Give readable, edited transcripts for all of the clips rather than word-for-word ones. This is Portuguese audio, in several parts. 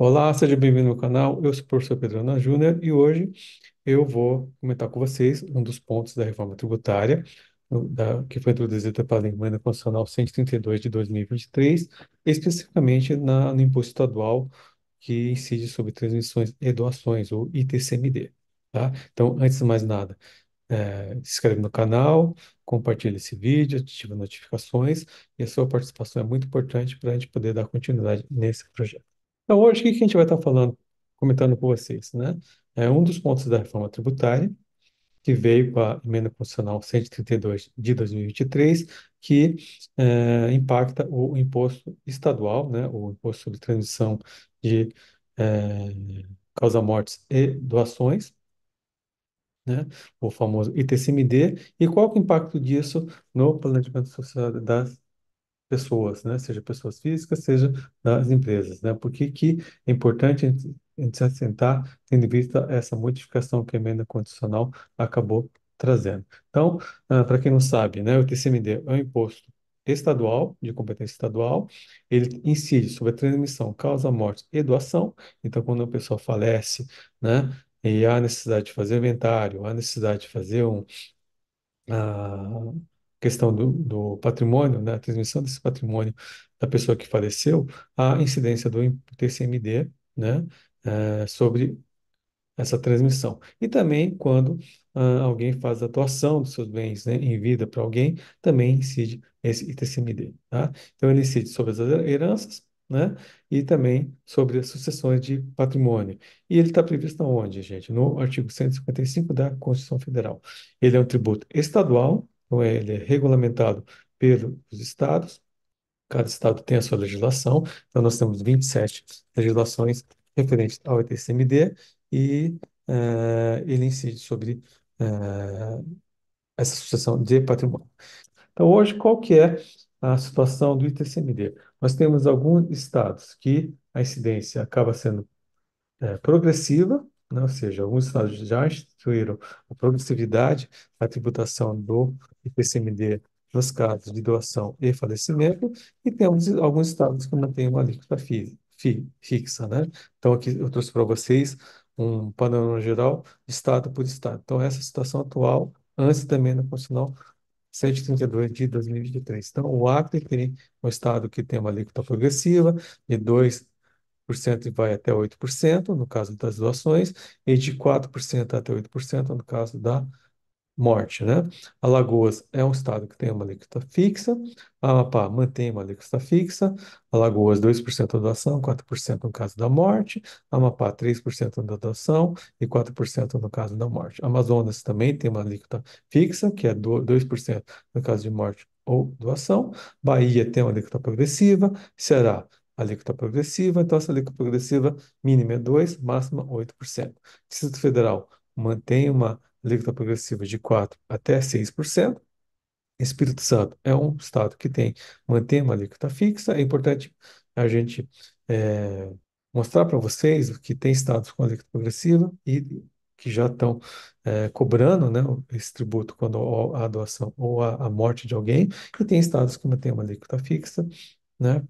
Olá, seja bem-vindo ao canal. Eu sou o professor Pedro Ana Júnior e hoje eu vou comentar com vocês um dos pontos da reforma tributária que foi introduzida pela Emenda Constitucional 132 de 2023, especificamente no imposto estadual que incide sobre transmissões e doações, o ITCMD. Tá? Então, antes de mais nada, se inscreve no canal, compartilha esse vídeo, ativa notificações e a sua participação é muito importante para a gente poder dar continuidade nesse projeto. Então, hoje, o que que a gente vai estar falando, comentando com vocês, né? É um dos pontos da reforma tributária, que veio com a Emenda Constitucional 132 de 2023, que impacta o imposto estadual, né? O imposto sobre transmissão de causa-mortes e doações, né? O famoso ITCMD. E qual que é o impacto disso no planejamento social das pessoas, né? Seja pessoas físicas, seja das empresas, né? Por que que é importante a gente se assentar, tendo em vista essa modificação que a emenda constitucional acabou trazendo. Então, para quem não sabe, né, o TCMD é um imposto estadual, de competência estadual, ele incide sobre a transmissão, causa, morte e doação. Então, quando a pessoa falece, né, e há necessidade de fazer inventário, há necessidade de fazer a questão do patrimônio, né, a transmissão desse patrimônio da pessoa que faleceu, a incidência do TCMD, né, sobre essa transmissão. E também quando alguém faz a doação dos seus bens, né, em vida para alguém, também incide esse ITCMD, tá? Então ele incide sobre as heranças, né, e também sobre as sucessões de patrimônio. E ele está previsto onde, gente? No artigo 155 da Constituição Federal. Ele é um tributo estadual, então ele é regulamentado pelos estados. Cada estado tem a sua legislação, então nós temos 27 legislações referentes ao ITCMD e ele incide sobre essa sucessão de patrimônio. Então, hoje, qual que é a situação do ITCMD? Nós temos alguns estados que a incidência acaba sendo progressiva, né? Ou seja, alguns estados já instituíram a progressividade da tributação do IPCMD nos casos de doação e falecimento, e temos alguns estados que mantêm uma alíquota fixa, né? Então, aqui eu trouxe para vocês um panorama geral, estado por estado. Então, essa é a situação atual, antes da emenda constitucional 132 de 2023. Então, o Acre tem um estado que tem uma alíquota progressiva de 2% e vai até 8% no caso das doações, e de 4% até 8% no caso da morte, né? Alagoas é um estado que tem uma alíquota fixa, Amapá mantém uma alíquota fixa, Alagoas 2% da doação, 4% no caso da morte, Amapá 3% da doação e 4% no caso da morte. Amazonas também tem uma alíquota fixa, que é 2% no caso de morte ou doação, Bahia tem uma alíquota progressiva, Ceará alíquota progressiva, então essa alíquota progressiva mínima é 2, máxima 8%. Distrito Federal mantém uma alíquota progressiva de 4 até 6%. Espírito Santo é um estado que mantém uma alíquota fixa. É importante a gente mostrar para vocês que tem estados com alíquota progressiva e que já estão cobrando, né, esse tributo quando a doação ou a morte de alguém, e tem estados que mantêm uma alíquota fixa, né,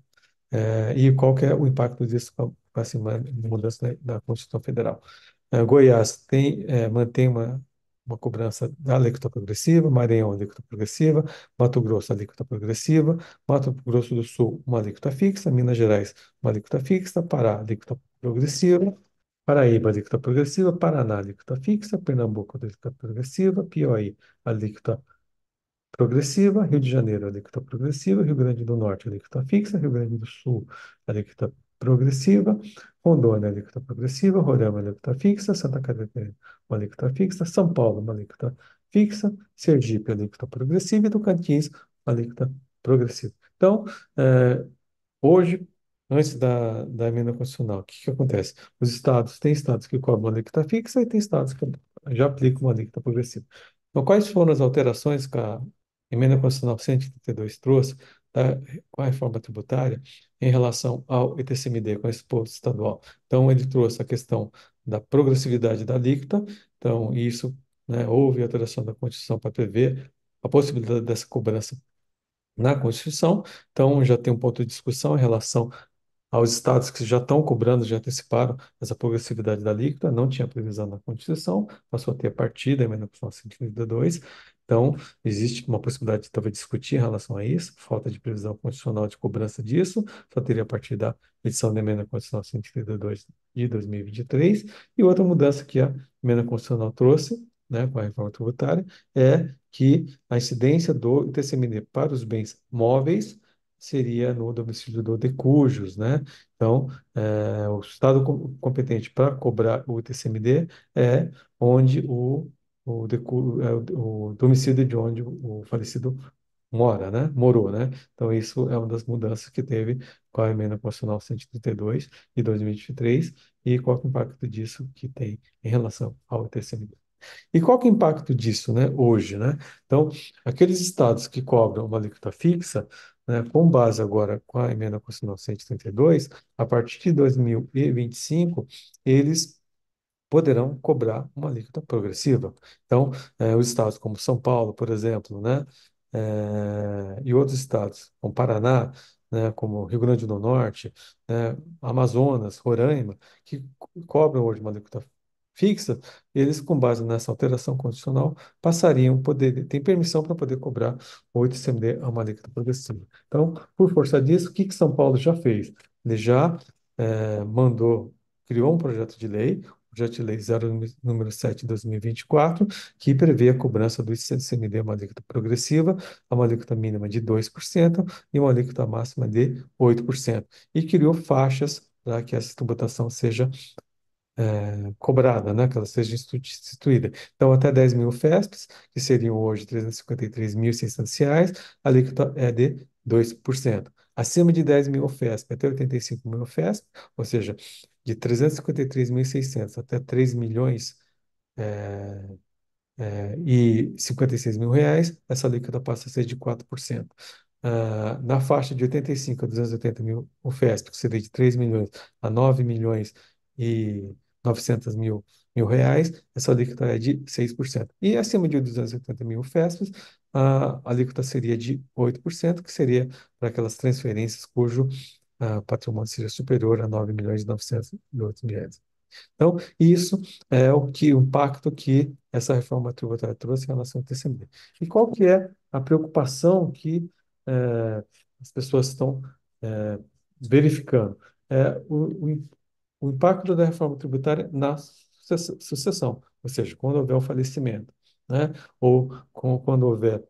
e qual que é o impacto disso com essa mudança da Constituição Federal. Goiás mantém uma cobrança da alíquota progressiva, Maranhão, alíquota progressiva, Mato Grosso, alíquota progressiva, Mato Grosso do Sul, uma alíquota fixa, Minas Gerais, uma alíquota fixa, Pará, alíquota progressiva, Paraíba, alíquota progressiva, Paraná, alíquota fixa, Pernambuco, alíquota progressiva, Piauí, alíquota progressiva, Rio de Janeiro, alíquota progressiva, Rio Grande do Norte, alíquota fixa, Rio Grande do Sul, alíquota progressiva, Rondônia, alíquota progressiva, Roraima, alíquota fixa, Santa Catarina, uma alíquota fixa, São Paulo, uma alíquota fixa, Sergipe, alíquota progressiva e Tocantins, uma alíquota progressiva. Então, eh, hoje, antes da emenda constitucional, o que que acontece? Tem estados que cobram uma alíquota fixa e tem estados que já aplicam uma alíquota progressiva. Então, quais foram as alterações que a emenda constitucional 132 trouxe com a reforma tributária em relação ao ITCMD, com esse imposto estadual? Então, ele trouxe a questão da progressividade da alíquota, então, isso, né, houve alteração da Constituição para prever a possibilidade dessa cobrança na Constituição, então já tem um ponto de discussão em relação aos estados que já estão cobrando, já anteciparam essa progressividade da alíquota, não tinha previsão na Constituição, passou a ter a partir da emenda constitucional 132. Então, existe uma possibilidade de talvez discutir em relação a isso, falta de previsão constitucional de cobrança disso, só teria a partir da edição da emenda constitucional 132 de 2023. E outra mudança que a emenda constitucional trouxe, né, com a reforma tributária, é que a incidência do ITCMD para os bens móveis seria no domicílio do decujus, né? Então, o estado competente para cobrar o ITCMD é onde o domicílio de onde o falecido mora, né? Morou, né? Então, isso é uma das mudanças que teve com a emenda constitucional 132 de 2023 e qual que é o impacto disso que tem em relação ao ITCMD. E qual que é o impacto disso, né, hoje, né? Então, aqueles estados que cobram uma alíquota fixa, né, com base agora com a emenda constitucional 132, a partir de 2025, eles poderão cobrar uma alíquota progressiva. Então, os estados como São Paulo, por exemplo, né, e outros estados, como Paraná, né, como Rio Grande do Norte, né, Amazonas, Roraima, que cobram hoje uma alíquota fixa, eles, com base nessa alteração constitucional, passariam a poder, tem permissão para poder cobrar o ITCMD a uma alíquota progressiva. Então, por força disso, o que que São Paulo já fez? Ele já criou um projeto de lei, projeto de lei 0, número 7 de 2024, que prevê a cobrança do ICMD, uma alíquota progressiva, a uma alíquota mínima de 2% e uma alíquota máxima de 8%. E criou faixas para que essa tributação seja cobrada, né, que ela seja instituída. Então, até 10 mil FESPs, que seriam hoje 353.600 reais, a alíquota é de 2%. Acima de 10 mil FESP até 85 mil FESP, ou seja, de 353.600 até 3 milhões e 56 mil reais, essa alíquota passa a ser de 4%. Na faixa de 85 a 280 mil, o FESP, que seria de 3 milhões a 9 milhões e 900 mil reais, essa alíquota é de 6%. E acima de 280 mil FESPs, a alíquota seria de 8%, que seria para aquelas transferências cujo patrimônio seja superior a 9 milhões e 900 mil reais. Então, isso é o impacto que essa reforma tributária trouxe em relação ao TCMD. E qual que é a preocupação que as pessoas estão eh, verificando? É o impacto da reforma tributária na sucessão, ou seja, quando houver o falecimento, né? Ou quando houver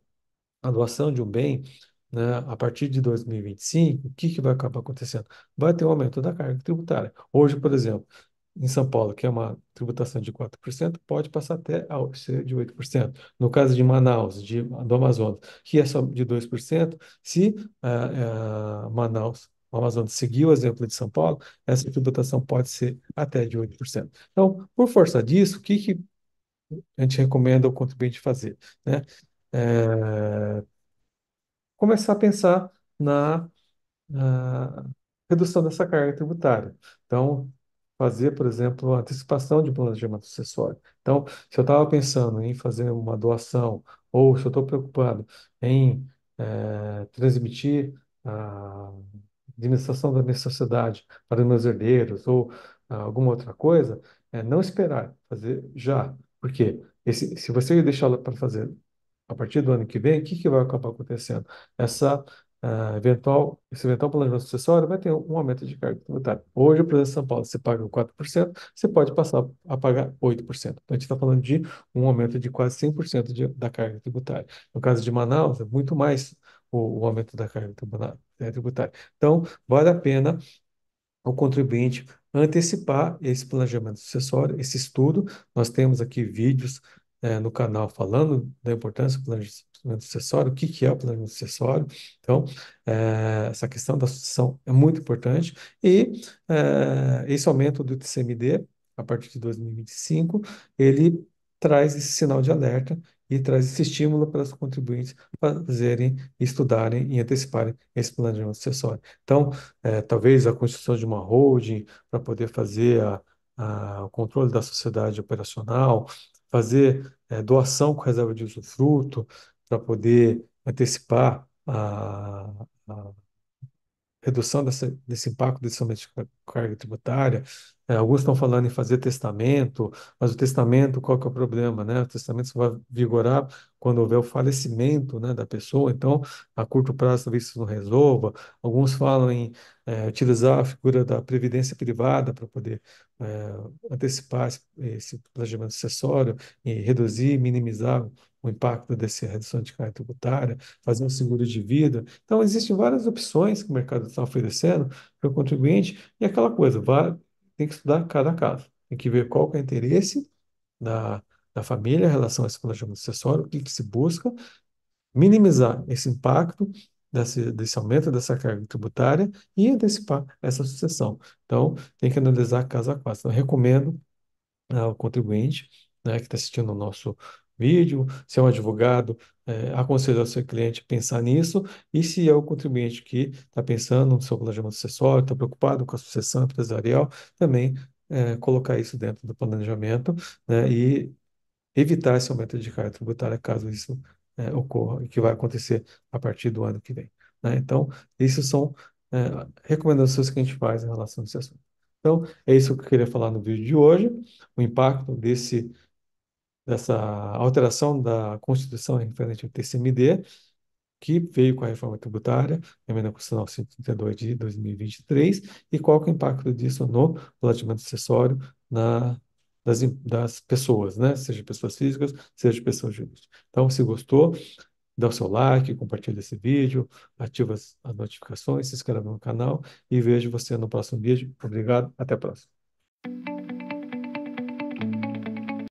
a doação de um bem, né, a partir de 2025, o que que vai acabar acontecendo? Vai ter um aumento da carga tributária. Hoje, por exemplo, em São Paulo, que é uma tributação de 4%, pode passar até a ser de 8%. No caso de Manaus, do Amazonas, que é só de 2%, se o Amazonas seguir o exemplo de São Paulo, essa tributação pode ser até de 8%. Então, por força disso, o que que a gente recomenda ao contribuinte fazer, né? É, começar a pensar na redução dessa carga tributária. Então, fazer, por exemplo, a antecipação de planejamento sucessório. Então, se eu estava pensando em fazer uma doação, ou se eu estou preocupado em transmitir a administração da minha sociedade para os meus herdeiros, ou alguma outra coisa, não esperar, fazer já. Porque se você deixar para fazer a partir do ano que vem, o que que vai acabar acontecendo? Esse eventual planejamento sucessório vai ter um aumento de carga tributária. Hoje, por exemplo, em São Paulo, você paga 4%, você pode passar a pagar 8%. Então, a gente está falando de um aumento de quase 100% da carga tributária. No caso de Manaus, é muito mais o aumento da carga tributária. Então, vale a pena ao contribuinte antecipar esse planejamento sucessório, esse estudo. Nós temos aqui vídeos no canal falando da importância do planejamento sucessório, o que que é o planejamento sucessório. Então, essa questão da sucessão é muito importante e esse aumento do TCMD, a partir de 2025, ele traz esse sinal de alerta e traz esse estímulo para os contribuintes fazerem, estudarem e anteciparem esse planejamento sucessório. Então, talvez a constituição de uma holding para poder fazer o controle da sociedade operacional, fazer doação com reserva de usufruto para poder antecipar redução desse impacto desse aumento de carga tributária. Alguns estão falando em fazer testamento, mas o testamento, qual que é o problema, né? O testamento só vai vigorar quando houver o falecimento, né, da pessoa, então, a curto prazo, talvez isso não resolva. Alguns falam em utilizar a figura da previdência privada para poder antecipar esse planejamento sucessório e reduzir, minimizar o impacto dessa redução de carga tributária, fazer um seguro de vida. Então, existem várias opções que o mercado está oferecendo para o contribuinte, e aquela coisa, tem que estudar cada caso, tem que ver qual que é o interesse da, da família em relação a esse planejamento sucessório, o que, que se busca, minimizar esse impacto desse aumento dessa carga tributária e antecipar essa sucessão. Então, tem que analisar caso a caso. Então, eu recomendo ao contribuinte, né, que está assistindo o nosso vídeo, se é um advogado, aconselho ao seu cliente a pensar nisso, e se é o contribuinte que está pensando no seu planejamento sucessório, está preocupado com a sucessão empresarial, também colocar isso dentro do planejamento, né, e evitar esse aumento de carga tributária caso isso ocorra, e que vai acontecer a partir do ano que vem. Né? Então, isso são recomendações que a gente faz em relação a esse assunto. Então, é isso que eu queria falar no vídeo de hoje, o impacto dessa alteração da Constituição referente ao TCMD, que veio com a reforma tributária, a emenda constitucional 132 de 2023, e qual que é o impacto disso no planejamento sucessório das pessoas, né? Seja pessoas físicas, seja pessoas jurídicas. Então, se gostou, dá o seu like, compartilha esse vídeo, ativa as notificações, se inscreve no canal e vejo você no próximo vídeo. Obrigado, até a próxima.